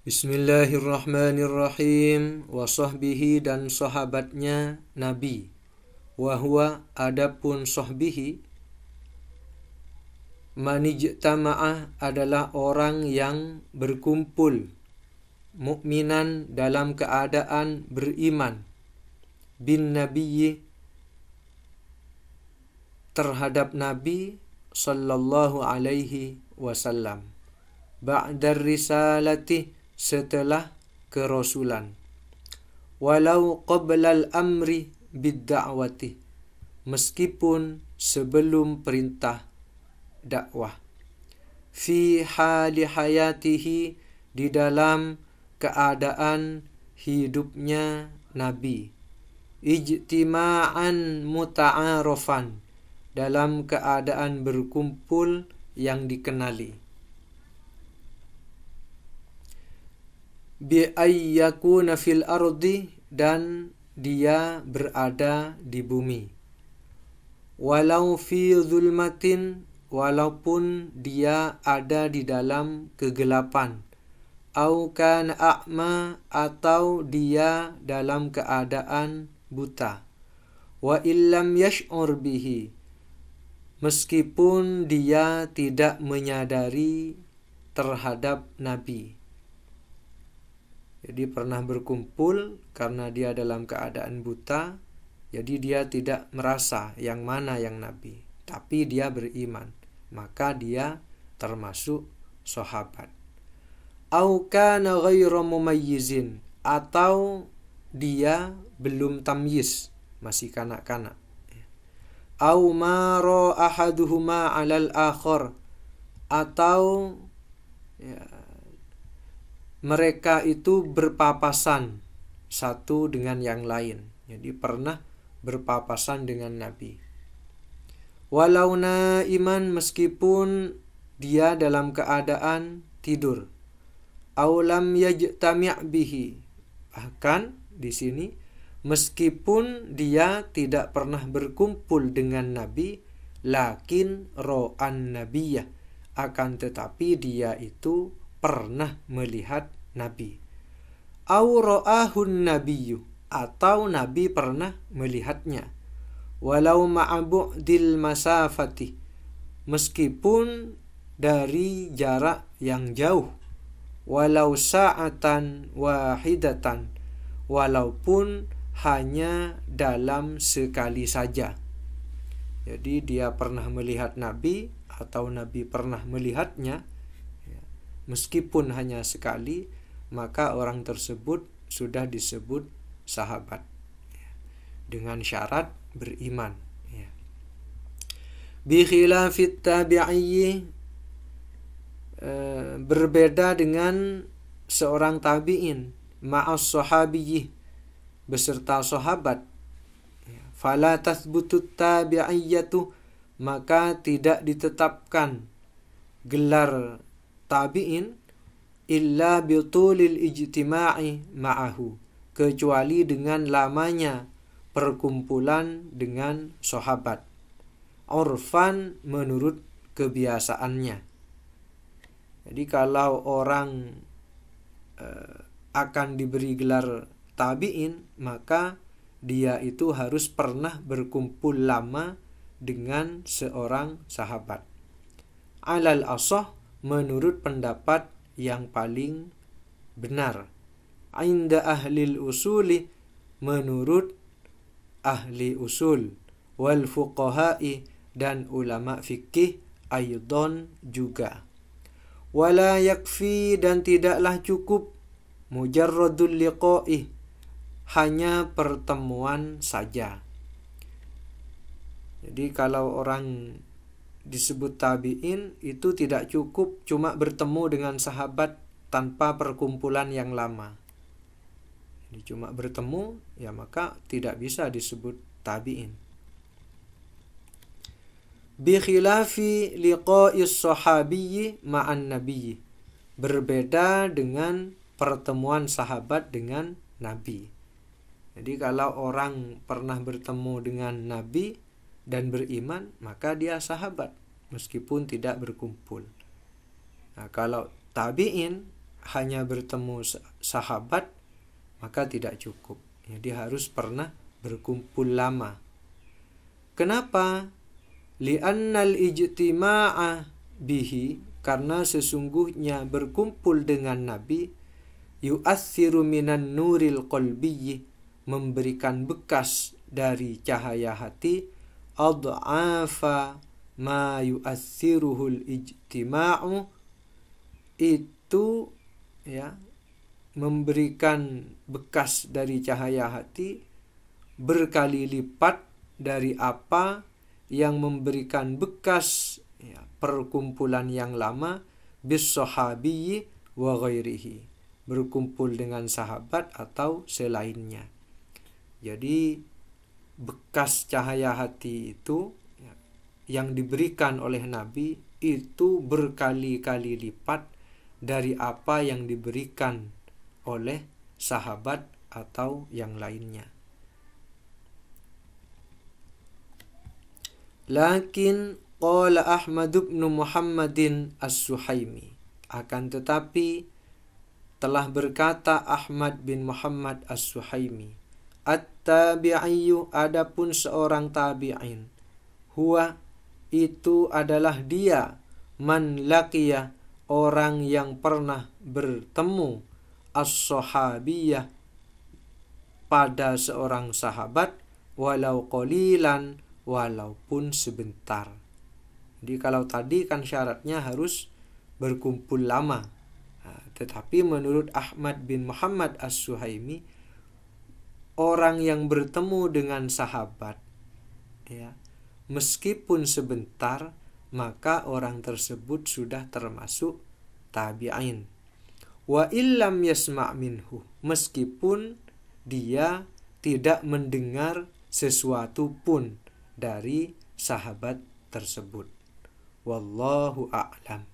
Bismillahirrahmanirrahim. Wa sahbihi dan sahabatnya Nabi. Wa huwa adapun sahbihi, manijtama'ah adalah orang yang berkumpul mukminan dalam keadaan beriman bin nabiyyi terhadap Nabi sallallahu alaihi wasallam ba'da risalati setelah kerasulan, walau qablal amri bidda'wati meskipun sebelum perintah dakwah, fi hali hayatihi di dalam keadaan hidupnya Nabi, ijtima'an muta'arofan dalam keadaan berkumpul yang dikenali, bi ayyakuna fil ardi dan dia berada di bumi, walau fi zulmatin walaupun dia ada di dalam kegelapan, au kana a'ma atau dia dalam keadaan buta, wa illam yash'ur bihi meskipun dia tidak menyadari terhadap Nabi. Jadi pernah berkumpul karena dia dalam keadaan buta, jadi dia tidak merasa yang mana yang Nabi, tapi dia beriman, maka dia termasuk sahabat. Au kana ghairu mumayyizin atau dia belum tamyiz, masih kanak-kanak. Au maro ahaduhuma 'alal akhar atau mereka itu berpapasan satu dengan yang lain. Jadi pernah berpapasan dengan Nabi. Walau naiman meskipun dia dalam keadaan tidur. Aw lam yajtami' bihi. Bahkan di sini meskipun dia tidak pernah berkumpul dengan Nabi, lakin ro'an nabiyah, akan tetapi dia itu pernah melihat Nabi. Au ra'ahun nabiyyu, atau Nabi pernah melihatnya. Walau ma'bu'dil masafati, meskipun dari jarak yang jauh. Walau sa'atan wahidatan, walaupun hanya dalam sekali saja. Jadi dia pernah melihat Nabi atau Nabi pernah melihatnya, meskipun hanya sekali, maka orang tersebut sudah disebut sahabat dengan syarat beriman. Bi khilafit tabi'i, berbeda dengan seorang tabi'in, ma'as sahabiyyi, beserta sahabat. Fala tathbutut tabi'iyyatu, maka tidak ditetapkan gelar tabi'in illa bitulil ijtima'i ma'ahu, kecuali dengan lamanya perkumpulan dengan sahabat, urfan menurut kebiasaannya. Jadi kalau orang akan diberi gelar tabi'in, maka dia itu harus pernah berkumpul lama dengan seorang sahabat. Alal ashah, menurut pendapat yang paling benar. Inda ahlil usuli, menurut ahli usul, wal fuqaha'i, dan ulama fikih aydon juga. Wala yakfi, dan tidaklah cukup, mujarradul liqa'i, hanya pertemuan saja. Jadi kalau orang disebut tabi'in itu tidak cukup cuma bertemu dengan sahabat tanpa perkumpulan yang lama. Jadi cuma bertemu, ya maka tidak bisa disebut tabi'in. Bi khilafi liqa'is sahabiyyi ma'an nabiyyi, berbeda dengan pertemuan sahabat dengan Nabi. Jadi kalau orang pernah bertemu dengan Nabi dan beriman, maka dia sahabat meskipun tidak berkumpul. Nah, kalau tabi'in hanya bertemu sahabat maka tidak cukup. Jadi harus pernah berkumpul lama. Kenapa? Li'annal ijtima'a bihi, karena sesungguhnya berkumpul dengan Nabi yu'assiru minan nuril qalbiyyi, memberikan bekas dari cahaya hati, ad'afa ma yu'assiruhul ijtima'u, itu ya, memberikan bekas dari cahaya hati berkali lipat dari apa yang memberikan bekas ya, perkumpulan yang lama bis sahabiyyi wa ghairihi, berkumpul dengan sahabat atau selainnya. Jadi bekas cahaya hati itu ya, yang diberikan oleh Nabi itu berkali-kali lipat dari apa yang diberikan oleh sahabat atau yang lainnya. Lakin qala Ahmad bin Muhammadin As-Suhaimi, akan tetapi telah berkata Ahmad bin Muhammad As-Suhaimi, at-tabi'iyyu, adapun seorang tabi'in, huwa, itu adalah dia, man laqiya, orang yang pernah bertemu, as-sahabiyah, pada seorang sahabat, walau qalilan, walaupun sebentar. Jadi kalau tadi kan syaratnya harus berkumpul lama. Nah, tetapi menurut Ahmad bin Muhammad As-Suhaimi, orang yang bertemu dengan sahabat ya, meskipun sebentar, maka orang tersebut sudah termasuk tabi'in. Wa illam yasma' minhu, meskipun dia tidak mendengar sesuatu pun dari sahabat tersebut. Wallahu a'lam.